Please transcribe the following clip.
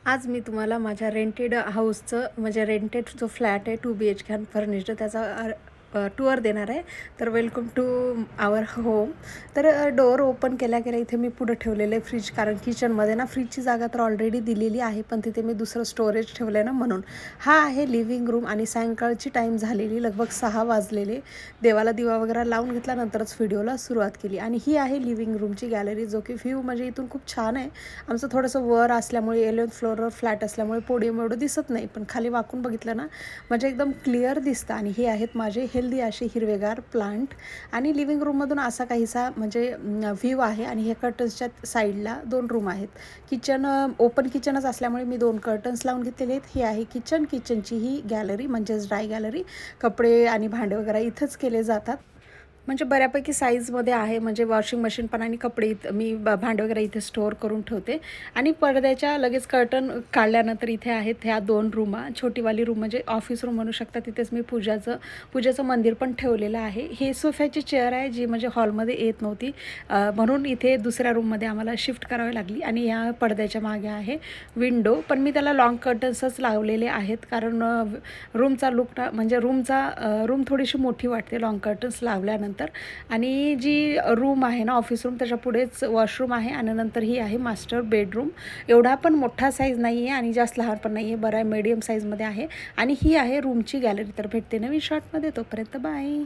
आज मी तुम्हाला माझ्या रेंटेड हाऊसचं म्हणजे रेंटेड जो फ्लॅट आहे 2 BHK फर्निश्ड त्याचा टूअर देणार आहे. तर वेलकम टू आवर होम. तर डोअर ओपन केल्या इथे मी पुढं ठेवलेलं आहे फ्रीज, कारण किचनमध्ये ना फ्रीजची जागा तर ऑलरेडी दिलेली आहे, पण तिथे मी दुसरं स्टोरेज ठेवलं आहे ना म्हणून. हा आहे लिव्हिंग रूम आणि सायंकाळची टाईम झालेली, लगभग 6 वाजलेले. देवाला दिवा वगैरे लावून घेतल्यानंतरच व्हिडिओला सुरुवात केली. आणि ही आहे लिव्हिंग रूमची गॅलरी, जो की व्ह्यू म्हणजे इथून खूप छान आहे. आमचं थोडंसं वर असल्यामुळे 11th फ्लोअरवर फ्लॅट असल्यामुळे पोडियम एवढं दिसत नाही, पण खाली वाकून बघितलं ना म्हणजे एकदम क्लिअर दिसतं. आणि हे आहेत माझे हेल्दी असे हिरवेगार प्लांट. आणि लिव्हिंग रूममधून असा काहीसा म्हणजे व्ह्यू आहे. आणि हे कर्टन्सच्या साईडला 2 रूम आहेत. किचन ओपन किचनच असल्यामुळे मी 2 कर्टन्स लावून घेतलेले आहेत. ही आहे किचनची ही गॅलरी, म्हणजेच ड्राय गॅलरी. कपडे आणि भांडे वगैरे इथंच केले जातात. म्हणजे बऱ्यापैकी साईजमध्ये आहे, म्हणजे वॉशिंग मशीन पण आणि कपडे मी भांडे वगैरे इथे स्टोअर करून ठेवते. आणि पडद्याच्या लगेच कर्टन काढल्यानंतर इथे आहेत ह्या 2 रूमा. छोटीवाली रूम म्हणजे ऑफिस रूम म्हणू शकता. तिथेच मी पूजेचं मंदिर पण ठेवलेलं आहे. हे सोफ्याची चेअर आहे, जी म्हणजे हॉलमध्ये येत नव्हती, म्हणून इथे दुसऱ्या रूममध्ये आम्हाला शिफ्ट करावी लागली. आणि या पडद्याच्या मागे आहे विंडो, पण मी त्याला लॉंग कर्टन्सच लावलेले आहेत, कारण रूमचा लुक म्हणजे रूम थोडीशी मोठी वाटते लॉंग कर्टन्स लावल्यानंतर. आणि जी रूम आहे ना ऑफिस रूम, त्याच्या पुढेच वॉशरूम आहे. आणि नंतर ही आहे मास्टर बेडरूम. एवढा पण मोठा साईज नाही आहे आणि जास्त लहान पण नाही आहे, बरा मीडियम साईजमध्ये आहे. आणि ही आहे रूमची गॅलरी. तर भेटते नवीन शॉर्टमध्ये, तोपर्यंत बाय.